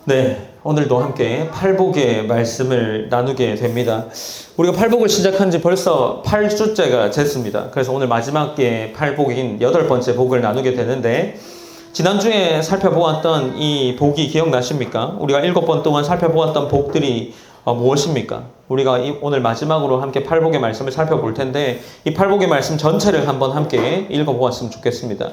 네, 오늘도 함께 팔복의 말씀을 나누게 됩니다. 우리가 팔복을 시작한 지 벌써 8주째가 됐습니다. 그래서 오늘 마지막 게 팔복인 8번째 복을 나누게 되는데, 지난주에 살펴보았던 이 복이 기억나십니까? 우리가 7번 동안 살펴보았던 복들이 무엇입니까? 우리가 오늘 마지막으로 함께 팔복의 말씀을 살펴볼 텐데, 이 팔복의 말씀 전체를 한번 함께 읽어보았으면 좋겠습니다.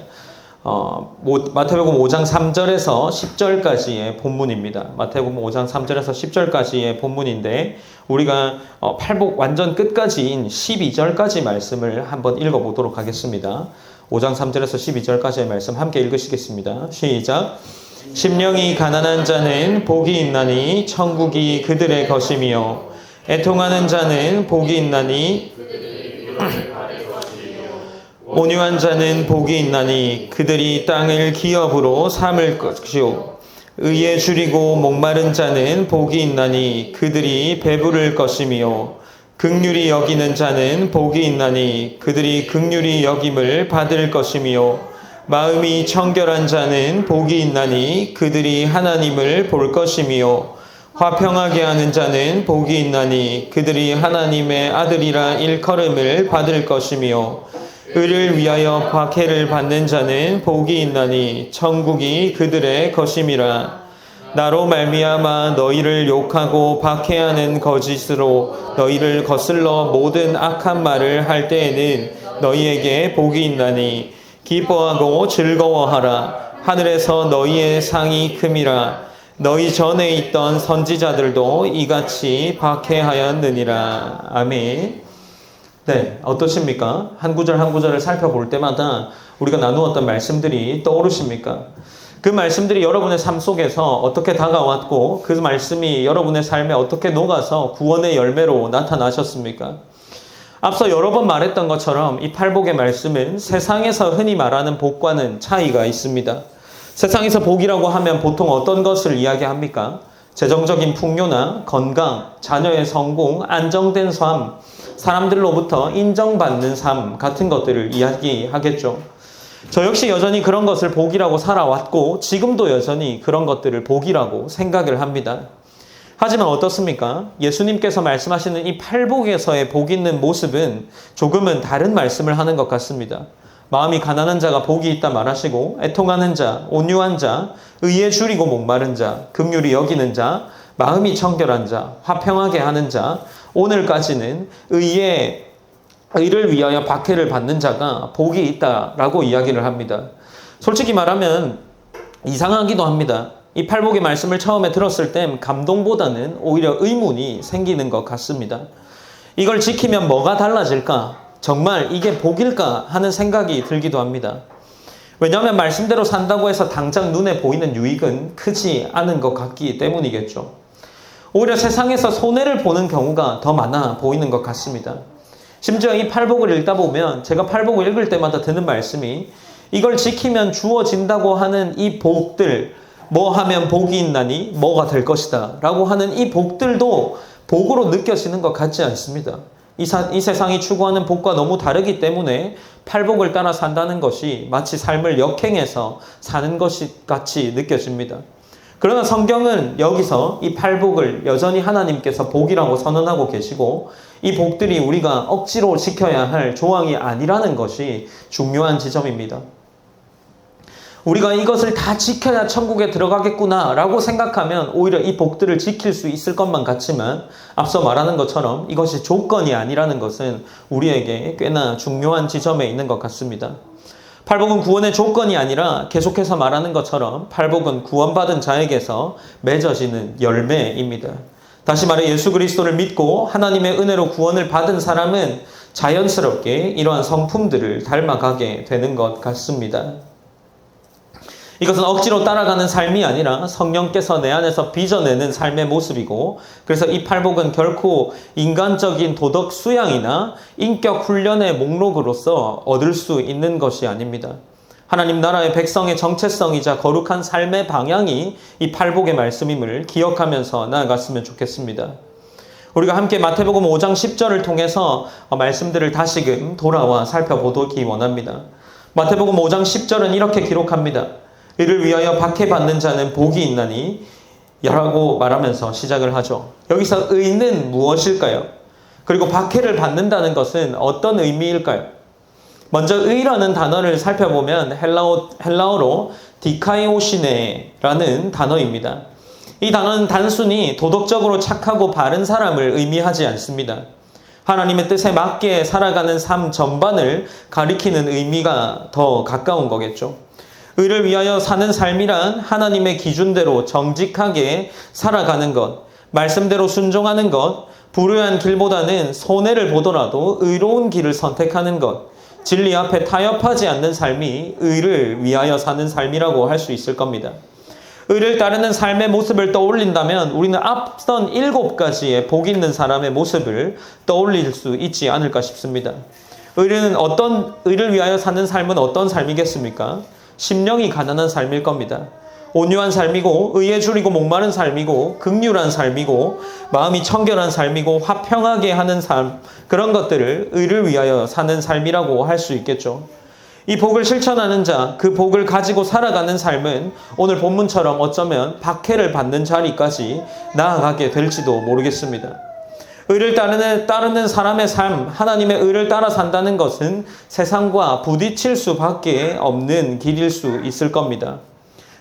마태복음 5장 3절에서 10절까지의 본문입니다. 마태복음 5장 3절에서 10절까지의 본문인데, 우리가 팔복 완전 끝까지인 12절까지 말씀을 한번 읽어보도록 하겠습니다. 5장 3절에서 12절까지의 말씀 함께 읽으시겠습니다. 시작. 심령이 가난한 자는 복이 있나니 천국이 그들의 것이며, 애통하는 자는 복이 있나니 온유한 자는 복이 있나니 그들이 땅을 기업으로 삼을 것이요, 의에 줄이고 목마른 자는 복이 있나니 그들이 배부를 것이며, 긍휼히 여기는 자는 복이 있나니 그들이 긍휼히 여김을 받을 것이며, 마음이 청결한 자는 복이 있나니 그들이 하나님을 볼 것이며, 화평하게 하는 자는 복이 있나니 그들이 하나님의 아들이라 일컬음을 받을 것이며, 의를 위하여 박해를 받는 자는 복이 있나니 천국이 그들의 것임이라. 나로 말미암아 너희를 욕하고 박해하는 거짓으로 너희를 거슬러 모든 악한 말을 할 때에는 너희에게 복이 있나니 기뻐하고 즐거워하라. 하늘에서 너희의 상이 큼이라. 너희 전에 있던 선지자들도 이같이 박해하였느니라. 아멘. 네, 어떠십니까? 한 구절 한 구절을 살펴볼 때마다 우리가 나누었던 말씀들이 떠오르십니까? 그 말씀들이 여러분의 삶 속에서 어떻게 다가왔고, 그 말씀이 여러분의 삶에 어떻게 녹아서 구원의 열매로 나타나셨습니까? 앞서 여러 번 말했던 것처럼 이 팔복의 말씀은 세상에서 흔히 말하는 복과는 차이가 있습니다. 세상에서 복이라고 하면 보통 어떤 것을 이야기합니까? 재정적인 풍요나 건강, 자녀의 성공, 안정된 삶, 사람들로부터 인정받는 삶 같은 것들을 이야기하겠죠. 저 역시 여전히 그런 것을 복이라고 살아왔고, 지금도 여전히 그런 것들을 복이라고 생각을 합니다. 하지만 어떻습니까? 예수님께서 말씀하시는 이 팔복에서의 복 있는 모습은 조금은 다른 말씀을 하는 것 같습니다. 마음이 가난한 자가 복이 있다 말하시고, 애통하는 자, 온유한 자, 의에 줄이고 목마른 자, 긍휼히 여기는 자, 마음이 청결한 자, 화평하게 하는 자, 오늘까지는 의를 위하여 박해를 받는 자가 복이 있다라고 이야기를 합니다. 솔직히 말하면 이상하기도 합니다. 이 팔복의 말씀을 처음에 들었을 땐 감동보다는 오히려 의문이 생기는 것 같습니다. 이걸 지키면 뭐가 달라질까? 정말 이게 복일까? 하는 생각이 들기도 합니다. 왜냐하면 말씀대로 산다고 해서 당장 눈에 보이는 유익은 크지 않은 것 같기 때문이겠죠. 오히려 세상에서 손해를 보는 경우가 더 많아 보이는 것 같습니다. 심지어 이 팔복을 읽다 보면 제가 팔복을 읽을 때마다 드는 말씀이, 이걸 지키면 주어진다고 하는 이 복들, 뭐 하면 복이 있나니 뭐가 될 것이다 라고 하는 이 복들도 복으로 느껴지는 것 같지 않습니다. 이 세상이 추구하는 복과 너무 다르기 때문에 팔복을 따라 산다는 것이 마치 삶을 역행해서 사는 것이 같이 느껴집니다. 그러나 성경은 여기서 이 팔복을 여전히 하나님께서 복이라고 선언하고 계시고, 이 복들이 우리가 억지로 지켜야 할 조항이 아니라는 것이 중요한 지점입니다. 우리가 이것을 다 지켜야 천국에 들어가겠구나 라고 생각하면 오히려 이 복들을 지킬 수 있을 것만 같지만, 앞서 말하는 것처럼 이것이 조건이 아니라는 것은 우리에게 꽤나 중요한 지점에 있는 것 같습니다. 팔복은 구원의 조건이 아니라 계속해서 말하는 것처럼 팔복은 구원받은 자에게서 맺어지는 열매입니다. 다시 말해 예수 그리스도를 믿고 하나님의 은혜로 구원을 받은 사람은 자연스럽게 이러한 성품들을 닮아가게 되는 것 같습니다. 이것은 억지로 따라가는 삶이 아니라 성령께서 내 안에서 빚어내는 삶의 모습이고, 그래서 이 팔복은 결코 인간적인 도덕 수양이나 인격 훈련의 목록으로서 얻을 수 있는 것이 아닙니다. 하나님 나라의 백성의 정체성이자 거룩한 삶의 방향이 이 팔복의 말씀임을 기억하면서 나아갔으면 좋겠습니다. 우리가 함께 마태복음 5장 10절을 통해서 말씀들을 다시금 돌아와 살펴보기 원합니다. 마태복음 5장 10절은 이렇게 기록합니다. 이를 위하여 박해받는 자는 복이 있나니 라고 말하면서 시작을 하죠. 여기서 의는 무엇일까요? 그리고 박해를 받는다는 것은 어떤 의미일까요? 먼저 의라는 단어를 살펴보면 헬라어로 디카이오시네라는 단어입니다. 이 단어는 단순히 도덕적으로 착하고 바른 사람을 의미하지 않습니다. 하나님의 뜻에 맞게 살아가는 삶 전반을 가리키는 의미가 더 가까운 거겠죠. 의를 위하여 사는 삶이란 하나님의 기준대로 정직하게 살아가는 것, 말씀대로 순종하는 것, 불의한 길보다는 손해를 보더라도 의로운 길을 선택하는 것, 진리 앞에 타협하지 않는 삶이 의를 위하여 사는 삶이라고 할 수 있을 겁니다. 의를 따르는 삶의 모습을 떠올린다면 우리는 앞선 7가지의 복 있는 사람의 모습을 떠올릴 수 있지 않을까 싶습니다. 의를 위하여 사는 삶은 어떤 삶이겠습니까? 심령이 가난한 삶일 겁니다. 온유한 삶이고 의에 줄이고 목마른 삶이고 긍휼한 삶이고 마음이 청결한 삶이고 화평하게 하는 삶, 그런 것들을 의를 위하여 사는 삶이라고 할 수 있겠죠. 이 복을 실천하는 자, 그 복을 가지고 살아가는 삶은 오늘 본문처럼 어쩌면 박해를 받는 자리까지 나아가게 될지도 모르겠습니다. 의를 따르는 사람의 삶, 하나님의 의를 따라 산다는 것은 세상과 부딪힐 수밖에 없는 길일 수 있을 겁니다.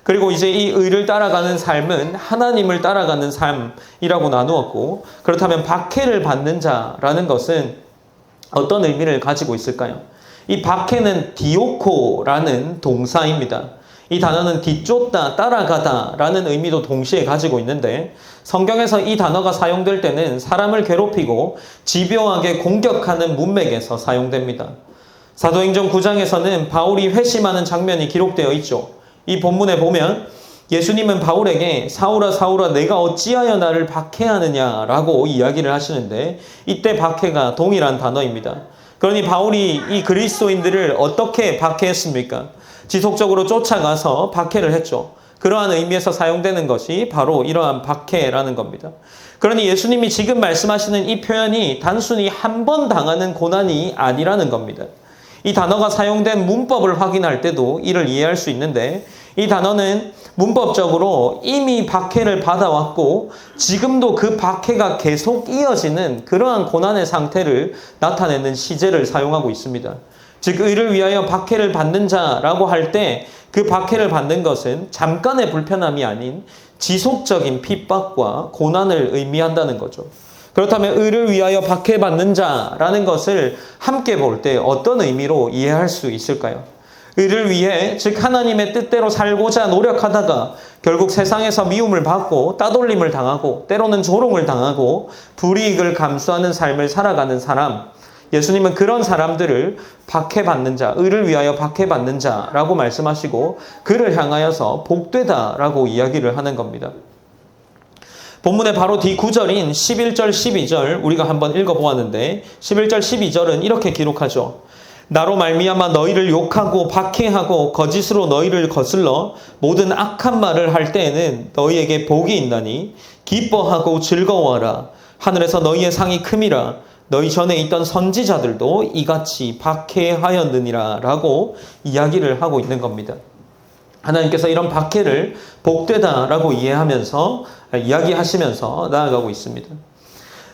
그리고 이제 이 의를 따라가는 삶은 하나님을 따라가는 삶이라고 나누었고, 그렇다면 박해를 받는 자라는 것은 어떤 의미를 가지고 있을까요? 이 박해는 디오코라는 동사입니다. 이 단어는 뒤쫓다, 따라가다 라는 의미도 동시에 가지고 있는데, 성경에서 이 단어가 사용될 때는 사람을 괴롭히고 집요하게 공격하는 문맥에서 사용됩니다. 사도행전 9장에서는 바울이 회심하는 장면이 기록되어 있죠. 이 본문에 보면 예수님은 바울에게 사울아 사울아 내가 어찌하여 나를 박해하느냐 라고 이야기를 하시는데, 이때 박해가 동일한 단어입니다. 그러니 바울이 이 그리스도인들을 어떻게 박해했습니까? 지속적으로 쫓아가서 박해를 했죠. 그러한 의미에서 사용되는 것이 바로 이러한 박해라는 겁니다. 그러니 예수님이 지금 말씀하시는 이 표현이 단순히 한 번 당하는 고난이 아니라는 겁니다. 이 단어가 사용된 문법을 확인할 때도 이를 이해할 수 있는데, 이 단어는 문법적으로 이미 박해를 받아왔고 지금도 그 박해가 계속 이어지는 그러한 고난의 상태를 나타내는 시제를 사용하고 있습니다. 즉 의를 위하여 박해를 받는 자라고 할 때 그 박해를 받는 것은 잠깐의 불편함이 아닌 지속적인 핍박과 고난을 의미한다는 거죠. 그렇다면 의를 위하여 박해받는 자라는 것을 함께 볼 때 어떤 의미로 이해할 수 있을까요? 의를 위해, 즉 하나님의 뜻대로 살고자 노력하다가 결국 세상에서 미움을 받고 따돌림을 당하고 때로는 조롱을 당하고 불이익을 감수하는 삶을 살아가는 사람, 예수님은 그런 사람들을 박해받는 자, 의를 위하여 박해받는 자라고 말씀하시고 그를 향하여서 복되다라고 이야기를 하는 겁니다. 본문의 바로 뒤 구절인 11절, 12절 우리가 한번 읽어보았는데 11절, 12절은 이렇게 기록하죠. 나로 말미암아 너희를 욕하고 박해하고 거짓으로 너희를 거슬러 모든 악한 말을 할 때에는 너희에게 복이 있나니 기뻐하고 즐거워하라. 하늘에서 너희의 상이 큼이라. 너희 전에 있던 선지자들도 이같이 박해하였느니라 라고 이야기를 하고 있는 겁니다. 하나님께서 이런 박해를 복되다라고 이야기하시면서 나아가고 있습니다.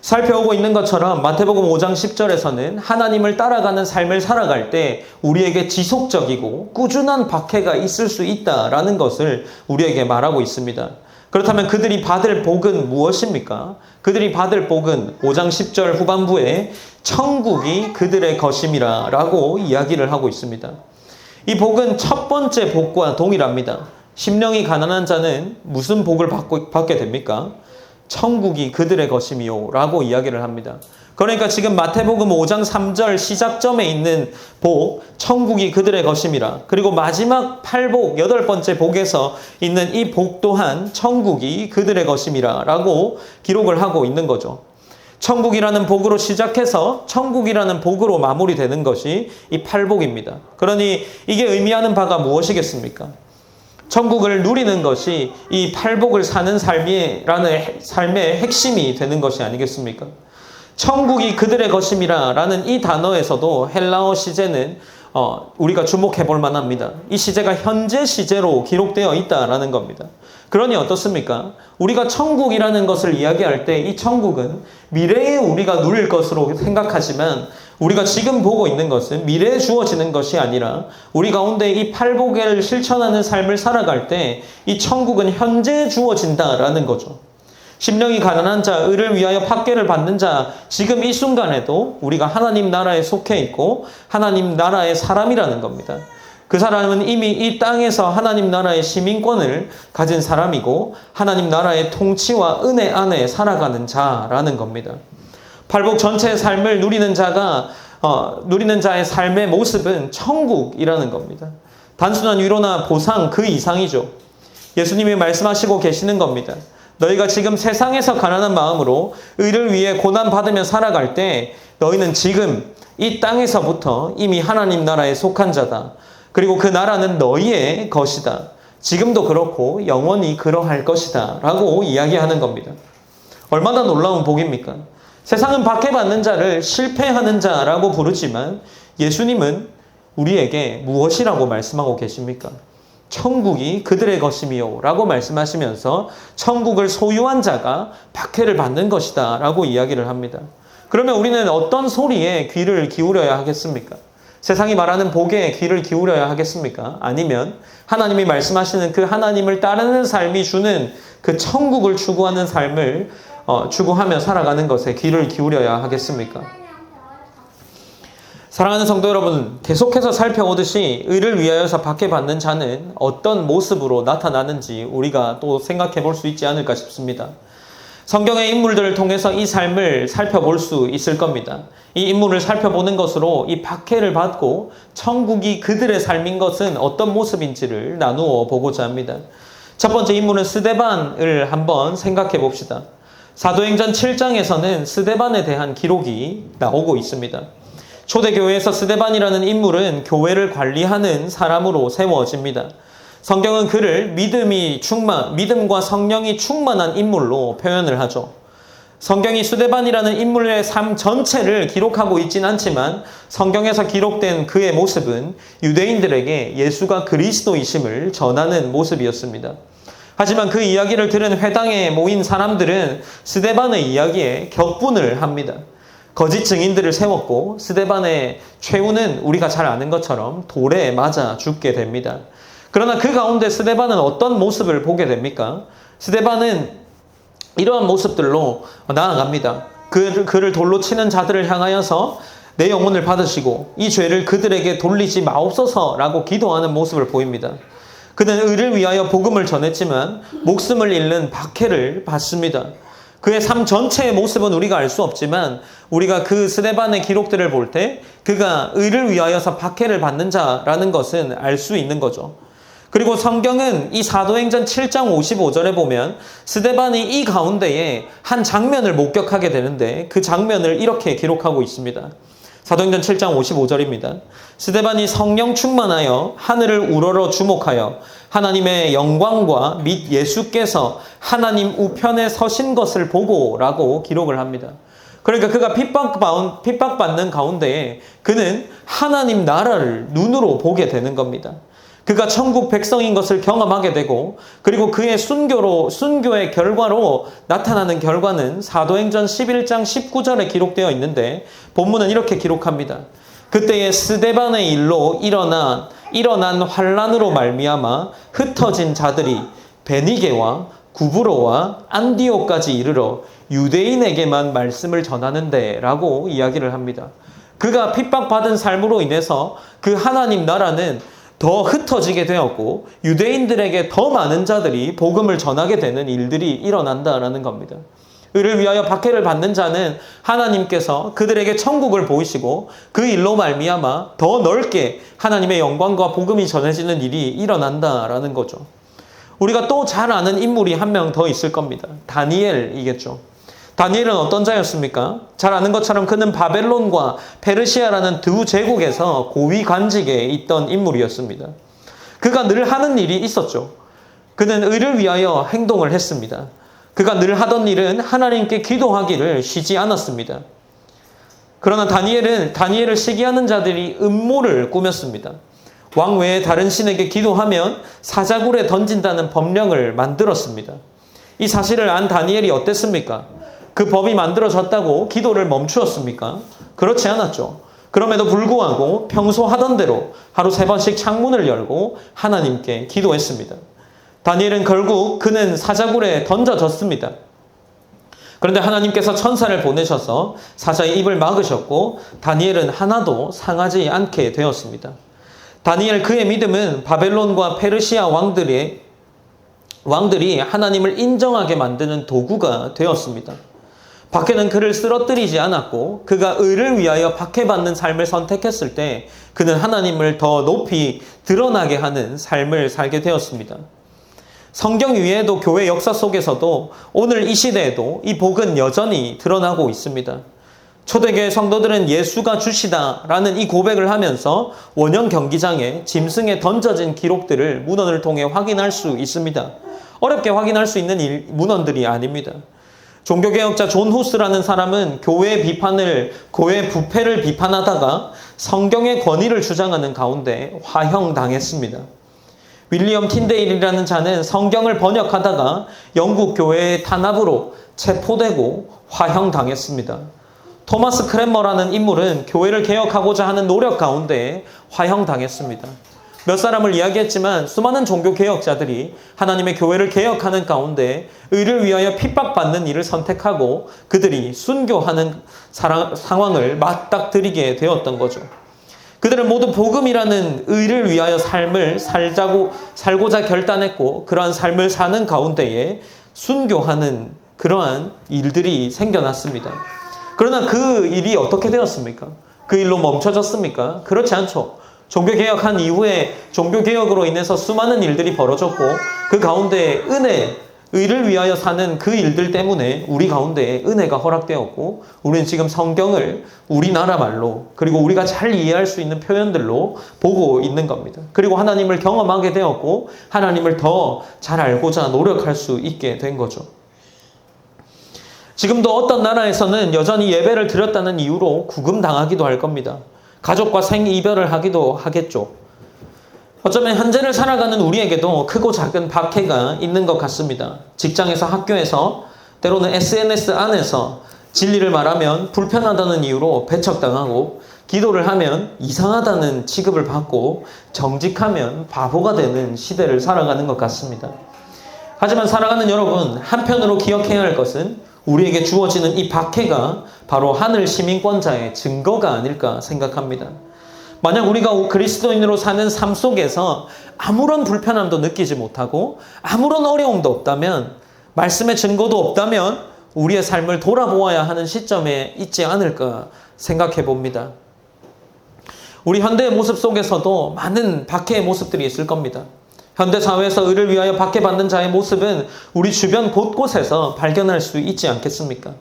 살펴오고 있는 것처럼 마태복음 5장 10절에서는 하나님을 따라가는 삶을 살아갈 때 우리에게 지속적이고 꾸준한 박해가 있을 수 있다라는 것을 우리에게 말하고 있습니다. 그렇다면 그들이 받을 복은 무엇입니까? 그들이 받을 복은 5장 10절 후반부에 천국이 그들의 것임이라 라고 이야기를 하고 있습니다. 이 복은 첫 번째 복과 동일합니다. 심령이 가난한 자는 무슨 복을 받게 됩니까? 천국이 그들의 것이미요 라고 이야기를 합니다. 그러니까 지금 마태복음 5장 3절 시작점에 있는 복, 천국이 그들의 것임이라, 그리고 마지막 8복, 8번째 복에서 있는 이 복 또한 천국이 그들의 것임이라 라고 기록을 하고 있는 거죠. 천국이라는 복으로 시작해서 천국이라는 복으로 마무리되는 것이 이 8복입니다. 그러니 이게 의미하는 바가 무엇이겠습니까? 천국을 누리는 것이 이 8복을 사는 삶이라는 삶의 핵심이 되는 것이 아니겠습니까? 천국이 그들의 것임이라 라는 이 단어에서도 헬라어 시제는 우리가 주목해 볼 만합니다. 이 시제가 현재 시제로 기록되어 있다라는 겁니다. 그러니 어떻습니까? 우리가 천국이라는 것을 이야기할 때 이 천국은 미래에 우리가 누릴 것으로 생각하지만 우리가 지금 보고 있는 것은 미래에 주어지는 것이 아니라 우리 가운데 이 팔복을 실천하는 삶을 살아갈 때 이 천국은 현재에 주어진다라는 거죠. 심령이 가난한 자, 의를 위하여 박해를 받는 자, 지금 이 순간에도 우리가 하나님 나라에 속해 있고 하나님 나라의 사람이라는 겁니다. 그 사람은 이미 이 땅에서 하나님 나라의 시민권을 가진 사람이고 하나님 나라의 통치와 은혜 안에 살아가는 자라는 겁니다. 팔복 전체의 삶을 누리는 자의 삶의 모습은 천국이라는 겁니다. 단순한 위로나 보상 그 이상이죠. 예수님이 말씀하시고 계시는 겁니다. 너희가 지금 세상에서 가난한 마음으로 의를 위해 고난받으며 살아갈 때 너희는 지금 이 땅에서부터 이미 하나님 나라에 속한 자다. 그리고 그 나라는 너희의 것이다. 지금도 그렇고 영원히 그러할 것이다. 라고 이야기하는 겁니다. 얼마나 놀라운 복입니까? 세상은 박해받는 자를 실패하는 자라고 부르지만 예수님은 우리에게 무엇이라고 말씀하고 계십니까? 천국이 그들의 것이미요 라고 말씀하시면서 천국을 소유한 자가 박해를 받는 것이다 라고 이야기를 합니다. 그러면 우리는 어떤 소리에 귀를 기울여야 하겠습니까? 세상이 말하는 복에 귀를 기울여야 하겠습니까? 아니면 하나님이 말씀하시는 그 하나님을 따르는 삶이 주는 그 천국을 추구하는 삶을 추구하며 살아가는 것에 귀를 기울여야 하겠습니까? 사랑하는 성도 여러분, 계속해서 살펴보듯이 의를 위하여서 박해받는 자는 어떤 모습으로 나타나는지 우리가 또 생각해 볼 수 있지 않을까 싶습니다. 성경의 인물들을 통해서 이 삶을 살펴볼 수 있을 겁니다. 이 인물을 살펴보는 것으로 이 박해를 받고 천국이 그들의 삶인 것은 어떤 모습인지를 나누어 보고자 합니다. 첫 번째 인물은 스데반을 한번 생각해 봅시다. 사도행전 7장에서는 스데반에 대한 기록이 나오고 있습니다. 초대교회에서 스데반이라는 인물은 교회를 관리하는 사람으로 세워집니다. 성경은 그를 믿음과 성령이 충만한 인물로 표현을 하죠. 성경이 스데반이라는 인물의 삶 전체를 기록하고 있진 않지만 성경에서 기록된 그의 모습은 유대인들에게 예수가 그리스도이심을 전하는 모습이었습니다. 하지만 그 이야기를 들은 회당에 모인 사람들은 스데반의 이야기에 격분을 합니다. 거짓 증인들을 세웠고 스데반의 최후는 우리가 잘 아는 것처럼 돌에 맞아 죽게 됩니다. 그러나 그 가운데 스데반은 어떤 모습을 보게 됩니까? 스데반은 이러한 모습들로 나아갑니다. 그를 돌로 치는 자들을 향하여서 내 영혼을 받으시고 이 죄를 그들에게 돌리지 마옵소서라고 기도하는 모습을 보입니다. 그는 의를 위하여 복음을 전했지만 목숨을 잃는 박해를 받습니다. 그의 삶 전체의 모습은 우리가 알 수 없지만 우리가 그 스데반의 기록들을 볼 때 그가 의를 위하여서 박해를 받는 자라는 것은 알 수 있는 거죠. 그리고 성경은 이 사도행전 7장 55절에 보면 스데반이 이 가운데에 한 장면을 목격하게 되는데 그 장면을 이렇게 기록하고 있습니다. 사도행전 7장 55절입니다. 스데반이 성령 충만하여 하늘을 우러러 주목하여 하나님의 영광과 및 예수께서 하나님 우편에 서신 것을 보고 라고 기록을 합니다. 그러니까 그가 핍박받는 가운데에 그는 하나님 나라를 눈으로 보게 되는 겁니다. 그가 천국 백성인 것을 경험하게 되고 그리고 그의 순교의 결과로 나타나는 결과는 사도행전 11장 19절에 기록되어 있는데 본문은 이렇게 기록합니다. 그때의 스데반의 일로 일어난 환란으로 말미암아 흩어진 자들이 베니게와 구브로와 안디오까지 이르러 유대인에게만 말씀을 전하는데 라고 이야기를 합니다. 그가 핍박받은 삶으로 인해서 그 하나님 나라는 더 흩어지게 되었고 유대인들에게 더 많은 자들이 복음을 전하게 되는 일들이 일어난다라는 겁니다. 의를 위하여 박해를 받는 자는 하나님께서 그들에게 천국을 보이시고 그 일로 말미암아 더 넓게 하나님의 영광과 복음이 전해지는 일이 일어난다라는 거죠. 우리가 또 잘 아는 인물이 한 명 더 있을 겁니다. 다니엘이겠죠. 다니엘은 어떤 자였습니까? 잘 아는 것처럼 그는 바벨론과 페르시아라는 두 제국에서 고위 관직에 있던 인물이었습니다. 그가 늘 하는 일이 있었죠. 그는 의를 위하여 행동을 했습니다. 그가 늘 하던 일은 하나님께 기도하기를 쉬지 않았습니다. 그러나 다니엘을 시기하는 자들이 음모를 꾸몄습니다. 왕 외에 다른 신에게 기도하면 사자굴에 던진다는 법령을 만들었습니다. 이 사실을 안 다니엘이 어땠습니까? 그 법이 만들어졌다고 기도를 멈추었습니까? 그렇지 않았죠. 그럼에도 불구하고 평소 하던 대로 하루 3번씩 창문을 열고 하나님께 기도했습니다. 다니엘은 결국 그는 사자굴에 던져졌습니다. 그런데 하나님께서 천사를 보내셔서 사자의 입을 막으셨고 다니엘은 하나도 상하지 않게 되었습니다. 다니엘 그의 믿음은 바벨론과 페르시아 왕들이 하나님을 인정하게 만드는 도구가 되었습니다. 박해는 그를 쓰러뜨리지 않았고 그가 의를 위하여 박해받는 삶을 선택했을 때 그는 하나님을 더 높이 드러나게 하는 삶을 살게 되었습니다. 성경 위에도 교회 역사 속에서도 오늘 이 시대에도 이 복은 여전히 드러나고 있습니다. 초대교회 성도들은 예수가 주시다라는 이 고백을 하면서 원형 경기장에 짐승에 던져진 기록들을 문헌을 통해 확인할 수 있습니다. 어렵게 확인할 수 있는 문헌들이 아닙니다. 종교개혁자 존 후스라는 사람은 교회 부패를 비판하다가 성경의 권위를 주장하는 가운데 화형당했습니다. 윌리엄 틴데일이라는 자는 성경을 번역하다가 영국 교회의 탄압으로 체포되고 화형당했습니다. 토마스 크랜머라는 인물은 교회를 개혁하고자 하는 노력 가운데 화형당했습니다. 몇 사람을 이야기했지만 수많은 종교개혁자들이 하나님의 교회를 개혁하는 가운데 의를 위하여 핍박받는 일을 선택하고 그들이 순교하는 상황을 맞닥뜨리게 되었던 거죠. 그들은 모두 복음이라는 의를 위하여 삶을 살고자 결단했고 그러한 삶을 사는 가운데에 순교하는 그러한 일들이 생겨났습니다. 그러나 그 일이 어떻게 되었습니까? 그 일로 멈춰졌습니까? 그렇지 않죠. 종교개혁한 이후에 종교개혁으로 인해서 수많은 일들이 벌어졌고 그 가운데 의를 위하여 사는 그 일들 때문에 우리 가운데 은혜가 허락되었고 우리는 지금 성경을 우리나라 말로 그리고 우리가 잘 이해할 수 있는 표현들로 보고 있는 겁니다. 그리고 하나님을 경험하게 되었고 하나님을 더 잘 알고자 노력할 수 있게 된 거죠. 지금도 어떤 나라에서는 여전히 예배를 드렸다는 이유로 구금당하기도 할 겁니다. 가족과 생이별을 하기도 하겠죠. 어쩌면 현재를 살아가는 우리에게도 크고 작은 박해가 있는 것 같습니다. 직장에서 학교에서 때로는 SNS 안에서 진리를 말하면 불편하다는 이유로 배척당하고 기도를 하면 이상하다는 취급을 받고 정직하면 바보가 되는 시대를 살아가는 것 같습니다. 하지만 사랑하는 여러분, 한편으로 기억해야 할 것은 우리에게 주어지는 이 박해가 바로 하늘 시민권자의 증거가 아닐까 생각합니다. 만약 우리가 그리스도인으로 사는 삶 속에서 아무런 불편함도 느끼지 못하고 아무런 어려움도 없다면, 말씀의 증거도 없다면 우리의 삶을 돌아보아야 하는 시점에 있지 않을까 생각해 봅니다. 우리 현대의 모습 속에서도 많은 박해의 모습들이 있을 겁니다. 현대사회에서 의를 위하여 박해받는 자의 모습은 우리 주변 곳곳에서 발견할 수 있지 않겠습니까?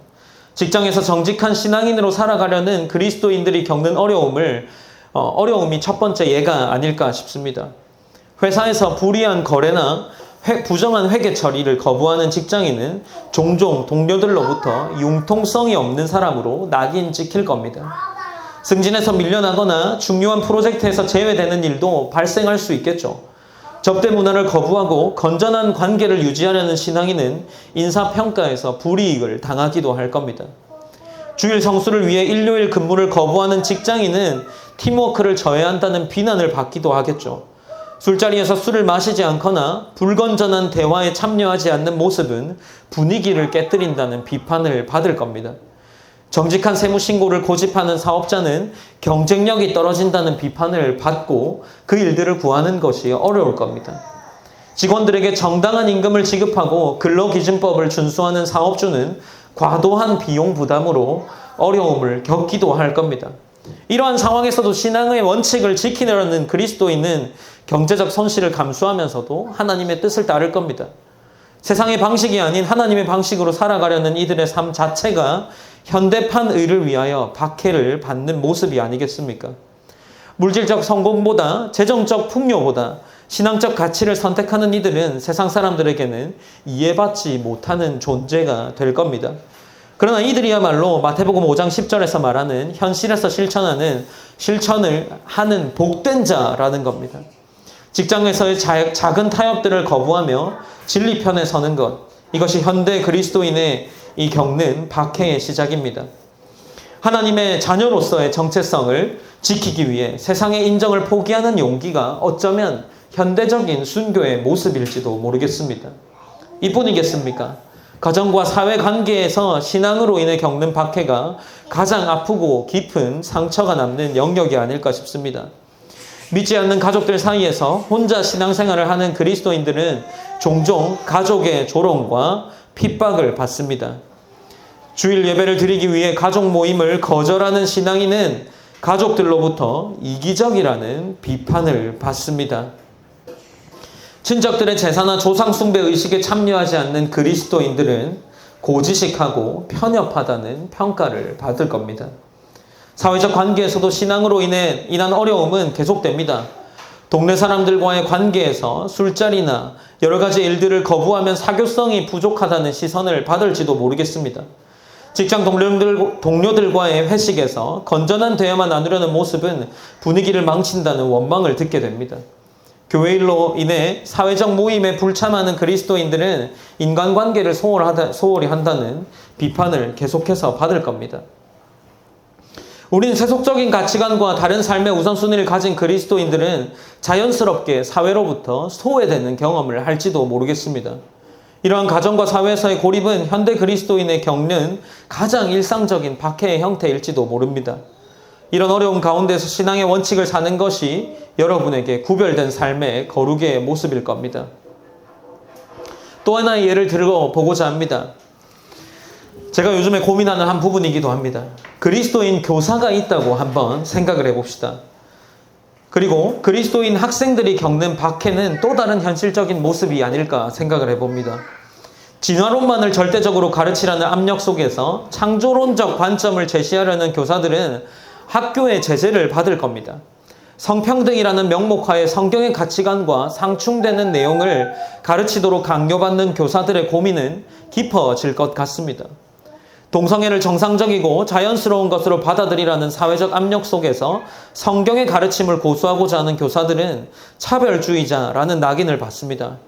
직장에서 정직한 신앙인으로 살아가려는 그리스도인들이 겪는 어려움이 첫 번째 예가 아닐까 싶습니다. 회사에서 불이한 거래나 부정한 회계 처리를 거부하는 직장인은 종종 동료들로부터 융통성이 없는 사람으로 낙인 찍힐 겁니다. 승진에서 밀려나거나 중요한 프로젝트에서 제외되는 일도 발생할 수 있겠죠. 접대 문화를 거부하고 건전한 관계를 유지하려는 신앙인은 인사평가에서 불이익을 당하기도 할 겁니다. 주일 성수를 위해 일요일 근무를 거부하는 직장인은 팀워크를 저해한다는 비난을 받기도 하겠죠. 술자리에서 술을 마시지 않거나 불건전한 대화에 참여하지 않는 모습은 분위기를 깨뜨린다는 비판을 받을 겁니다. 정직한 세무신고를 고집하는 사업자는 경쟁력이 떨어진다는 비판을 받고 그 일들을 구하는 것이 어려울 겁니다. 직원들에게 정당한 임금을 지급하고 근로기준법을 준수하는 사업주는 과도한 비용 부담으로 어려움을 겪기도 할 겁니다. 이러한 상황에서도 신앙의 원칙을 지키려는 그리스도인은 경제적 손실을 감수하면서도 하나님의 뜻을 따를 겁니다. 세상의 방식이 아닌 하나님의 방식으로 살아가려는 이들의 삶 자체가 현대판 의를 위하여 박해를 받는 모습이 아니겠습니까? 물질적 성공보다 재정적 풍요보다 신앙적 가치를 선택하는 이들은 세상 사람들에게는 이해받지 못하는 존재가 될 겁니다. 그러나 이들이야말로 마태복음 5장 10절에서 말하는 현실에서 실천을 하는 복된 자라는 겁니다. 직장에서의 작은 타협들을 거부하며 진리편에 서는 것, 이것이 현대 그리스도인의 이 겪는 박해의 시작입니다. 하나님의 자녀로서의 정체성을 지키기 위해 세상의 인정을 포기하는 용기가 어쩌면 현대적인 순교의 모습일지도 모르겠습니다. 이뿐이겠습니까? 가정과 사회 관계에서 신앙으로 인해 겪는 박해가 가장 아프고 깊은 상처가 남는 영역이 아닐까 싶습니다. 믿지 않는 가족들 사이에서 혼자 신앙생활을 하는 그리스도인들은 종종 가족의 조롱과 핍박을 받습니다. 주일 예배를 드리기 위해 가족 모임을 거절하는 신앙인은 가족들로부터 이기적이라는 비판을 받습니다. 친척들의 제사나 조상 숭배 의식에 참여하지 않는 그리스도인들은 고지식하고 편협하다는 평가를 받을 겁니다. 사회적 관계에서도 신앙으로 인한 어려움은 계속됩니다. 동네 사람들과의 관계에서 술자리나 여러 가지 일들을 거부하면 사교성이 부족하다는 시선을 받을지도 모르겠습니다. 직장 동료들과의 회식에서 건전한 대화만 나누려는 모습은 분위기를 망친다는 원망을 듣게 됩니다. 교회 일로 인해 사회적 모임에 불참하는 그리스도인들은 인간관계를 소홀히 한다는 비판을 계속해서 받을 겁니다. 우리는 세속적인 가치관과 다른 삶의 우선순위를 가진 그리스도인들은 자연스럽게 사회로부터 소외되는 경험을 할지도 모르겠습니다. 이러한 가정과 사회에서의 고립은 현대 그리스도인의 겪는 가장 일상적인 박해의 형태일지도 모릅니다. 이런 어려움 가운데서 신앙의 원칙을 사는 것이 여러분에게 구별된 삶의 거룩의 모습일 겁니다. 또 하나의 예를 들어보고자 합니다. 제가 요즘에 고민하는 한 부분이기도 합니다. 그리스도인 교사가 있다고 한번 생각을 해봅시다. 그리고 그리스도인 학생들이 겪는 박해는 또 다른 현실적인 모습이 아닐까 생각을 해봅니다. 진화론만을 절대적으로 가르치라는 압력 속에서 창조론적 관점을 제시하려는 교사들은 학교의 제재를 받을 겁니다. 성평등이라는 명목하에 성경의 가치관과 상충되는 내용을 가르치도록 강요받는 교사들의 고민은 깊어질 것 같습니다. 동성애를 정상적이고 자연스러운 것으로 받아들이라는 사회적 압력 속에서 성경의 가르침을 고수하고자 하는 교사들은 차별주의자라는 낙인을 받습니다.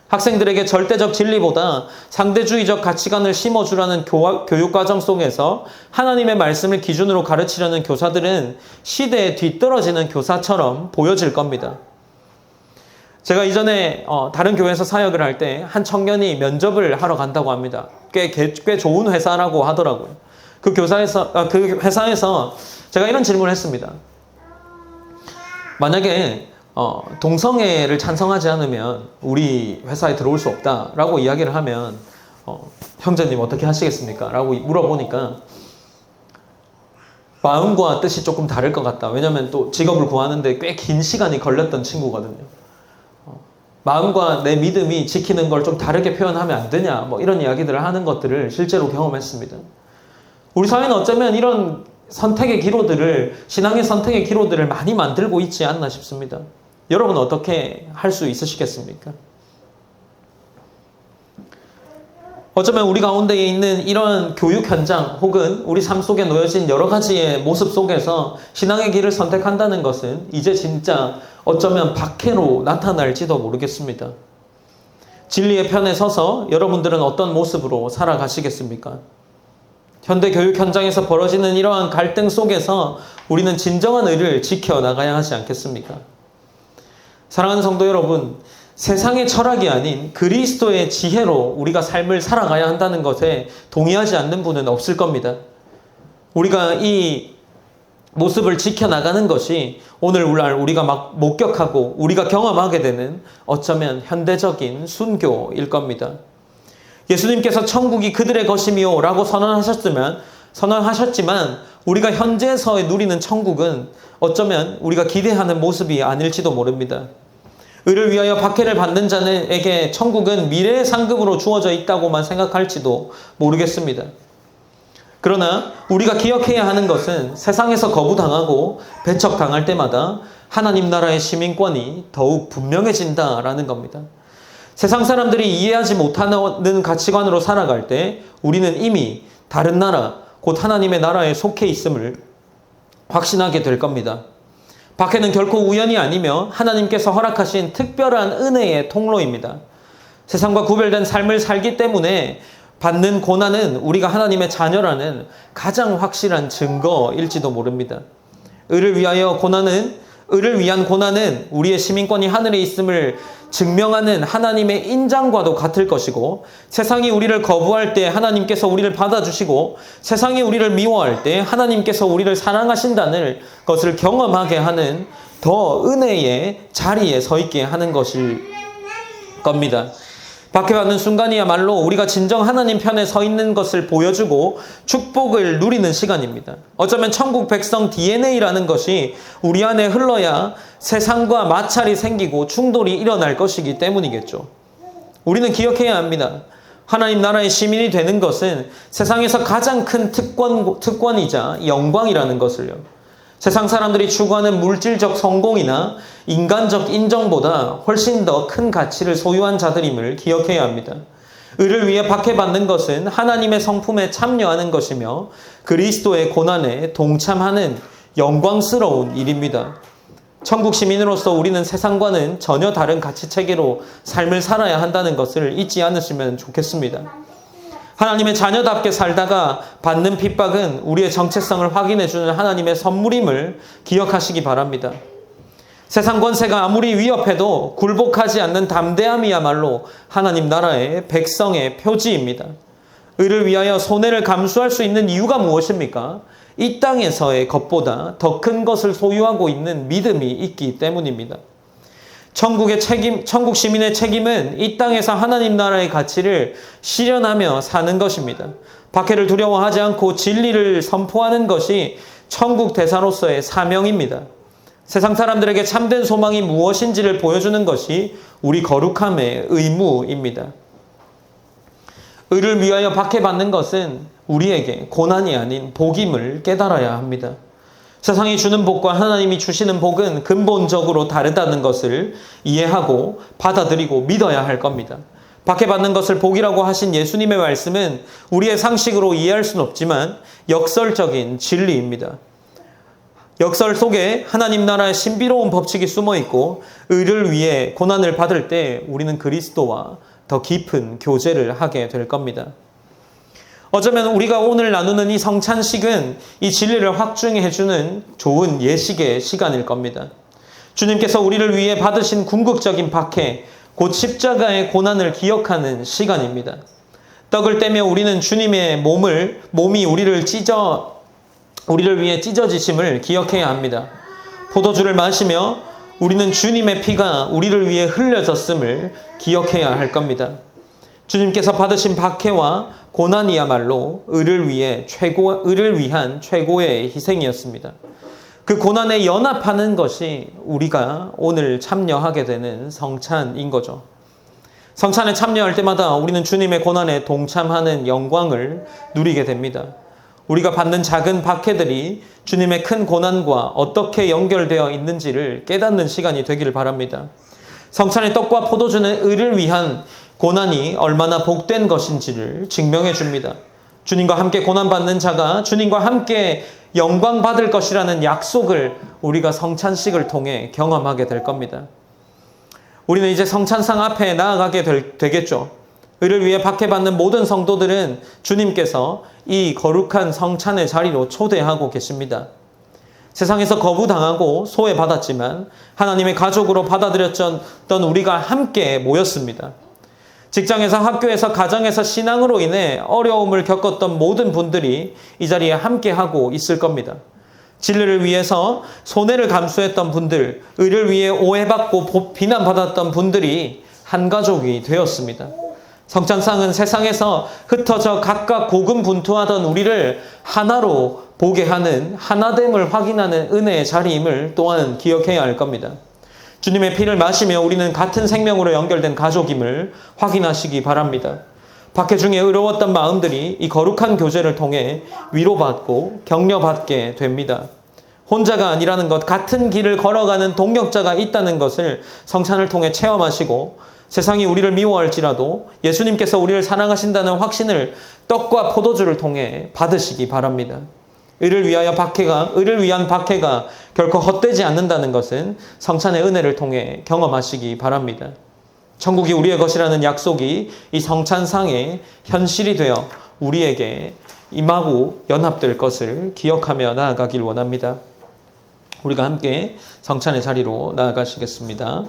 학생들에게 절대적 진리보다 상대주의적 가치관을 심어주라는 교육과정 속에서 하나님의 말씀을 기준으로 가르치려는 교사들은 시대에 뒤떨어지는 교사처럼 보여질 겁니다. 제가 이전에 다른 교회에서 사역을 할 때 한 청년이 면접을 하러 간다고 합니다. 꽤 좋은 회사라고 하더라고요. 그 회사에서 제가 이런 질문을 했습니다. 만약에 동성애를 찬성하지 않으면 우리 회사에 들어올 수 없다라고 이야기를 하면 형제님 어떻게 하시겠습니까? 라고 물어보니까 마음과 뜻이 조금 다를 것 같다. 왜냐하면 또 직업을 구하는데 꽤 긴 시간이 걸렸던 친구거든요. 마음과 내 믿음이 지키는 걸 좀 다르게 표현하면 안 되냐, 뭐 이런 이야기들을 하는 것들을 실제로 경험했습니다. 우리 사회는 어쩌면 이런 신앙의 선택의 기로들을 많이 만들고 있지 않나 싶습니다. 여러분은 어떻게 할 수 있으시겠습니까? 어쩌면 우리 가운데에 있는 이런 교육 현장 혹은 우리 삶 속에 놓여진 여러 가지의 모습 속에서 신앙의 길을 선택한다는 것은 이제 진짜 어쩌면 박해로 나타날지도 모르겠습니다. 진리의 편에 서서 여러분들은 어떤 모습으로 살아가시겠습니까? 현대 교육 현장에서 벌어지는 이러한 갈등 속에서 우리는 진정한 의를 지켜나가야 하지 않겠습니까? 사랑하는 성도 여러분, 세상의 철학이 아닌 그리스도의 지혜로 우리가 삶을 살아가야 한다는 것에 동의하지 않는 분은 없을 겁니다. 우리가 이 모습을 지켜나가는 것이 오늘날 우리가 막 목격하고 우리가 경험하게 되는 어쩌면 현대적인 순교일 겁니다. 예수님께서 천국이 그들의 것이미요 라고 선언하셨지만 우리가 현재에서 누리는 천국은 어쩌면 우리가 기대하는 모습이 아닐지도 모릅니다. 의를 위하여 박해를 받는 자에게 천국은 미래의 상급으로 주어져 있다고만 생각할지도 모르겠습니다. 그러나 우리가 기억해야 하는 것은 세상에서 거부당하고 배척당할 때마다 하나님 나라의 시민권이 더욱 분명해진다라는 겁니다. 세상 사람들이 이해하지 못하는 가치관으로 살아갈 때 우리는 이미 다른 나라, 곧 하나님의 나라에 속해 있음을 확신하게 될 겁니다. 박해는 결코 우연이 아니며 하나님께서 허락하신 특별한 은혜의 통로입니다. 세상과 구별된 삶을 살기 때문에 받는 고난은 우리가 하나님의 자녀라는 가장 확실한 증거일지도 모릅니다. 의를 위한 고난은 우리의 시민권이 하늘에 있음을 증명하는 하나님의 인장과도 같을 것이고, 세상이 우리를 거부할 때 하나님께서 우리를 받아주시고, 세상이 우리를 미워할 때 하나님께서 우리를 사랑하신다는 것을 경험하게 하는 더 은혜의 자리에 서 있게 하는 것일 겁니다. 박해받는 순간이야말로 우리가 진정 하나님 편에 서 있는 것을 보여주고 축복을 누리는 시간입니다. 어쩌면 천국 백성 DNA라는 것이 우리 안에 흘러야 세상과 마찰이 생기고 충돌이 일어날 것이기 때문이겠죠. 우리는 기억해야 합니다. 하나님 나라의 시민이 되는 것은 세상에서 가장 큰 특권이자 영광이라는 것을요. 세상 사람들이 추구하는 물질적 성공이나 인간적 인정보다 훨씬 더 큰 가치를 소유한 자들임을 기억해야 합니다. 의를 위해 박해받는 것은 하나님의 성품에 참여하는 것이며 그리스도의 고난에 동참하는 영광스러운 일입니다. 천국 시민으로서 우리는 세상과는 전혀 다른 가치체계로 삶을 살아야 한다는 것을 잊지 않으시면 좋겠습니다. 하나님의 자녀답게 살다가 받는 핍박은 우리의 정체성을 확인해주는 하나님의 선물임을 기억하시기 바랍니다. 세상 권세가 아무리 위협해도 굴복하지 않는 담대함이야말로 하나님 나라의 백성의 표지입니다. 의를 위하여 손해를 감수할 수 있는 이유가 무엇입니까? 이 땅에서의 것보다 더 큰 것을 소유하고 있는 믿음이 있기 때문입니다. 천국 시민의 책임은 이 땅에서 하나님 나라의 가치를 실현하며 사는 것입니다. 박해를 두려워하지 않고 진리를 선포하는 것이 천국 대사로서의 사명입니다. 세상 사람들에게 참된 소망이 무엇인지를 보여주는 것이 우리 거룩함의 의무입니다. 의를 위하여 박해받는 것은 우리에게 고난이 아닌 복임을 깨달아야 합니다. 세상이 주는 복과 하나님이 주시는 복은 근본적으로 다르다는 것을 이해하고 받아들이고 믿어야 할 겁니다. 박해받는 것을 복이라고 하신 예수님의 말씀은 우리의 상식으로 이해할 수는 없지만 역설적인 진리입니다. 역설 속에 하나님 나라의 신비로운 법칙이 숨어 있고, 의를 위해 고난을 받을 때 우리는 그리스도와 더 깊은 교제를 하게 될 겁니다. 어쩌면 우리가 오늘 나누는 이 성찬식은 이 진리를 확증해주는 좋은 예식의 시간일 겁니다. 주님께서 우리를 위해 받으신 궁극적인 박해, 곧 십자가의 고난을 기억하는 시간입니다. 떡을 떼며 우리는 주님의 몸이 우리를 위해 찢어지심을 기억해야 합니다. 포도주를 마시며 우리는 주님의 피가 우리를 위해 흘려졌음을 기억해야 할 겁니다. 주님께서 받으신 박해와 고난이야말로 의를 위한 최고의 희생이었습니다. 그 고난에 연합하는 것이 우리가 오늘 참여하게 되는 성찬인 거죠. 성찬에 참여할 때마다 우리는 주님의 고난에 동참하는 영광을 누리게 됩니다. 우리가 받는 작은 박해들이 주님의 큰 고난과 어떻게 연결되어 있는지를 깨닫는 시간이 되기를 바랍니다. 성찬의 떡과 포도주는 의를 위한 고난이 얼마나 복된 것인지를 증명해 줍니다. 주님과 함께 고난받는 자가 주님과 함께 영광 받을 것이라는 약속을 우리가 성찬식을 통해 경험하게 될 겁니다. 우리는 이제 성찬상 앞에 나아가게 되겠죠. 의를 위해 박해받는 모든 성도들은 주님께서 이 거룩한 성찬의 자리로 초대하고 계십니다. 세상에서 거부당하고 소외받았지만 하나님의 가족으로 받아들였던 우리가 함께 모였습니다. 직장에서, 학교에서, 가정에서 신앙으로 인해 어려움을 겪었던 모든 분들이 이 자리에 함께하고 있을 겁니다. 진리를 위해서 손해를 감수했던 분들, 의를 위해 오해받고 비난받았던 분들이 한 가족이 되었습니다. 성찬상은 세상에서 흩어져 각각 고군분투하던 우리를 하나로 보게 하는, 하나됨을 확인하는 은혜의 자리임을 또한 기억해야 할 겁니다. 주님의 피를 마시며 우리는 같은 생명으로 연결된 가족임을 확인하시기 바랍니다. 박해 중에 의로웠던 마음들이 이 거룩한 교제를 통해 위로받고 격려받게 됩니다. 혼자가 아니라는 것, 같은 길을 걸어가는 동역자가 있다는 것을 성찬을 통해 체험하시고 세상이 우리를 미워할지라도 예수님께서 우리를 사랑하신다는 확신을 떡과 포도주를 통해 받으시기 바랍니다. 의를 위한 박해가 결코 헛되지 않는다는 것은 성찬의 은혜를 통해 경험하시기 바랍니다. 천국이 우리의 것이라는 약속이 이 성찬상에 현실이 되어 우리에게 임하고 연합될 것을 기억하며 나아가길 원합니다. 우리가 함께 성찬의 자리로 나아가시겠습니다.